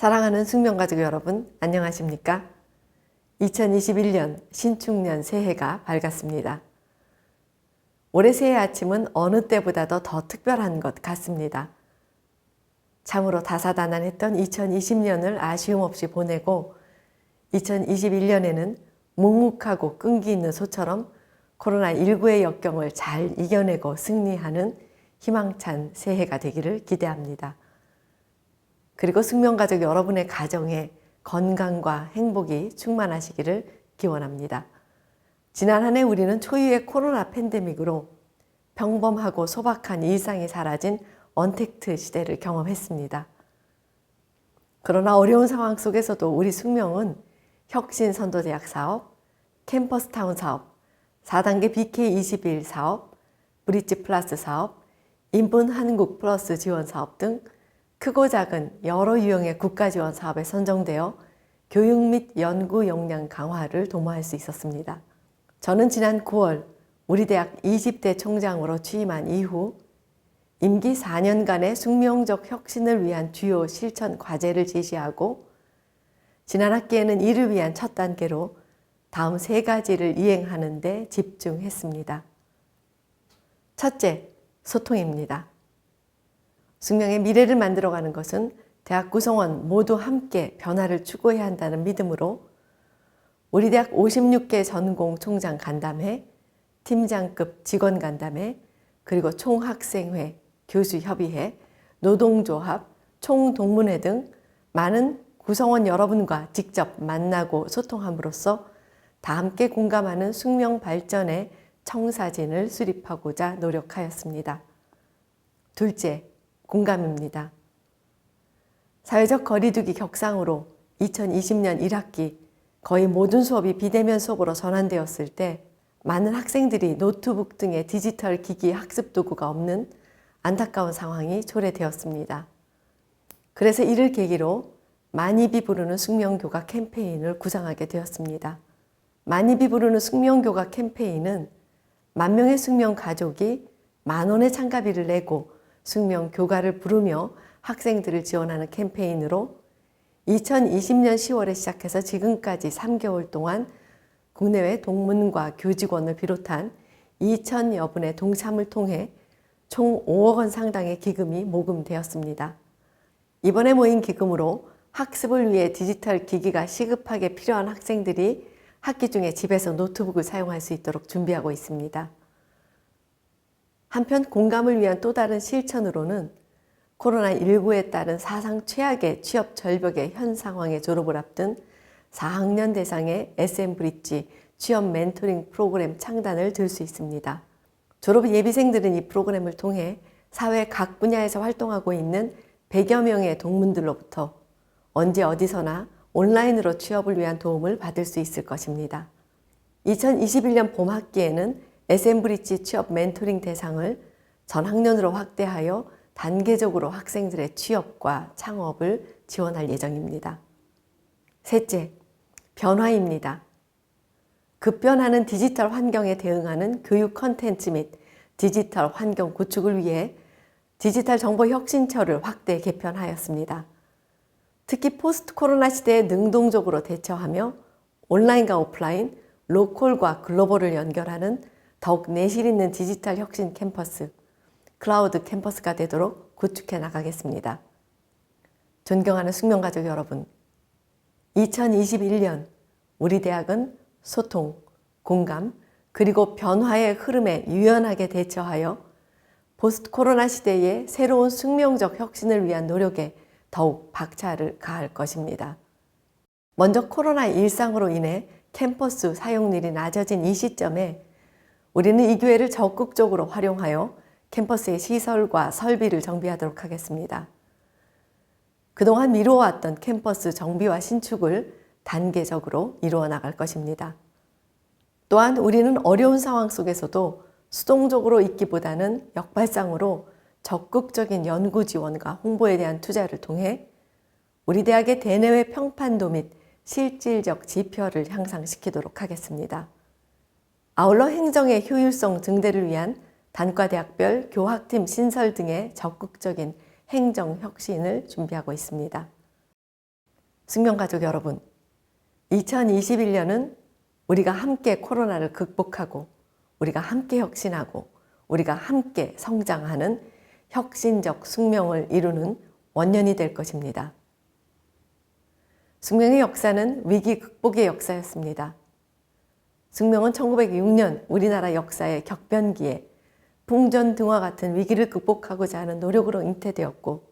사랑하는 숙명가족 여러분, 안녕하십니까? 2021년 신축년 새해가 밝았습니다. 올해 새해 아침은 어느 때보다도 더 특별한 것 같습니다. 참으로 다사다난했던 2020년을 아쉬움 없이 보내고 2021년에는 묵묵하고 끈기 있는 소처럼 코로나19의 역경을 잘 이겨내고 승리하는 희망찬 새해가 되기를 기대합니다. 그리고 숙명가족 여러분의 가정에 건강과 행복이 충만하시기를 기원합니다. 지난 한 해 우리는 초유의 코로나 팬데믹으로 평범하고 소박한 일상이 사라진 언택트 시대를 경험했습니다. 그러나 어려운 상황 속에서도 우리 숙명은 혁신선도대학 사업, 캠퍼스타운 사업, 4단계 BK21 사업, 브릿지 플러스 사업, 인분 한국 플러스 지원 사업 등 크고 작은 여러 유형의 국가지원 사업에 선정되어 교육 및 연구 역량 강화를 도모할 수 있었습니다. 저는 지난 9월 우리 대학 20대 총장으로 취임한 이후 임기 4년간의 숙명적 혁신을 위한 주요 실천 과제를 제시하고 지난 학기에는 이를 위한 첫 단계로 다음 3가지를 이행하는 데 집중했습니다. 첫째, 소통입니다. 숙명의 미래를 만들어가는 것은 대학 구성원 모두 함께 변화를 추구해야 한다는 믿음으로 우리 대학 56개 전공 총장 간담회, 팀장급 직원 간담회, 그리고 총학생회, 교수협의회, 노동조합, 총동문회 등 많은 구성원 여러분과 직접 만나고 소통함으로써 다 함께 공감하는 숙명 발전의 청사진을 수립하고자 노력하였습니다. 둘째, 공감입니다. 사회적 거리두기 격상으로 2020년 1학기 거의 모든 수업이 비대면 수업으로 전환되었을 때 많은 학생들이 노트북 등의 디지털 기기 학습 도구가 없는 안타까운 상황이 초래되었습니다. 그래서 이를 계기로 만입이 부르는 숙명교가 캠페인을 구상하게 되었습니다. 만입이 부르는 숙명교가 캠페인은 10,000명의 숙명 가족이 10,000원의 참가비를 내고 숙명 교가를 부르며 학생들을 지원하는 캠페인으로 2020년 10월에 시작해서 지금까지 3개월 동안 국내외 동문과 교직원을 비롯한 2,000여 분의 동참을 통해 총 5억 원 상당의 기금이 모금되었습니다. 이번에 모인 기금으로 학습을 위해 디지털 기기가 시급하게 필요한 학생들이 학기 중에 집에서 노트북을 사용할 수 있도록 준비하고 있습니다. 한편 공감을 위한 또 다른 실천으로는 코로나19에 따른 사상 최악의 취업 절벽의 현 상황에 졸업을 앞둔 4학년 대상의 SM브릿지 취업 멘토링 프로그램 창단을 들 수 있습니다. 졸업 예비생들은 이 프로그램을 통해 사회 각 분야에서 활동하고 있는 100여 명의 동문들로부터 언제 어디서나 온라인으로 취업을 위한 도움을 받을 수 있을 것입니다. 2021년 봄 학기에는 SM브릿지 취업 멘토링 대상을 전 학년으로 확대하여 단계적으로 학생들의 취업과 창업을 지원할 예정입니다. 셋째, 변화입니다. 급변하는 디지털 환경에 대응하는 교육 콘텐츠 및 디지털 환경 구축을 위해 디지털 정보 혁신처를 확대 개편하였습니다. 특히 포스트 코로나 시대에 능동적으로 대처하며 온라인과 오프라인, 로컬과 글로벌을 연결하는 더욱 내실 있는 디지털 혁신 캠퍼스, 클라우드 캠퍼스가 되도록 구축해 나가겠습니다. 존경하는 숙명가족 여러분, 2021년 우리 대학은 소통, 공감, 그리고 변화의 흐름에 유연하게 대처하여 포스트 코로나 시대의 새로운 숙명적 혁신을 위한 노력에 더욱 박차를 가할 것입니다. 먼저 코로나 일상으로 인해 캠퍼스 사용률이 낮아진 이 시점에 우리는 이 기회를 적극적으로 활용하여 캠퍼스의 시설과 설비를 정비하도록 하겠습니다. 그동안 미뤄왔던 캠퍼스 정비와 신축을 단계적으로 이루어 나갈 것입니다. 또한 우리는 어려운 상황 속에서도 수동적으로 있기보다는 역발상으로 적극적인 연구 지원과 홍보에 대한 투자를 통해 우리 대학의 대내외 평판도 및 실질적 지표를 향상시키도록 하겠습니다. 아울러 행정의 효율성 증대를 위한 단과대학별 교학팀 신설 등의 적극적인 행정 혁신을 준비하고 있습니다. 숙명가족 여러분, 2021년은 우리가 함께 코로나를 극복하고 우리가 함께 혁신하고 우리가 함께 성장하는 혁신적 숙명을 이루는 원년이 될 것입니다. 숙명의 역사는 위기 극복의 역사였습니다. 숙명은 1906년 우리나라 역사의 격변기에 풍전등화 같은 위기를 극복하고자 하는 노력으로 잉태되었고,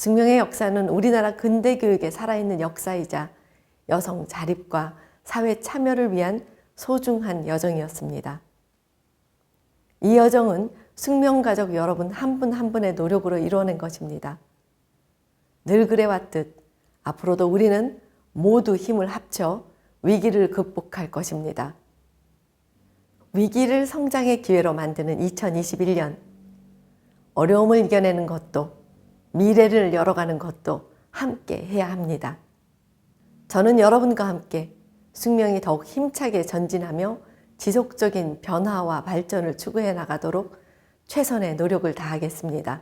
숙명의 역사는 우리나라 근대교육의 살아있는 역사이자 여성 자립과 사회 참여를 위한 소중한 여정이었습니다. 이 여정은 숙명가족 여러분 한 분 한 분의 노력으로 이루어낸 것입니다. 늘 그래왔듯 앞으로도 우리는 모두 힘을 합쳐 위기를 극복할 것입니다. 위기를 성장의 기회로 만드는 2021년, 어려움을 이겨내는 것도 미래를 열어가는 것도 함께 해야 합니다. 저는 여러분과 함께 숙명이 더욱 힘차게 전진하며 지속적인 변화와 발전을 추구해 나가도록 최선의 노력을 다하겠습니다.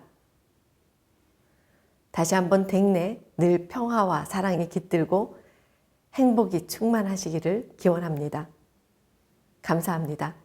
다시 한번 댁내 늘 평화와 사랑이 깃들고 행복이 충만하시기를 기원합니다. 감사합니다.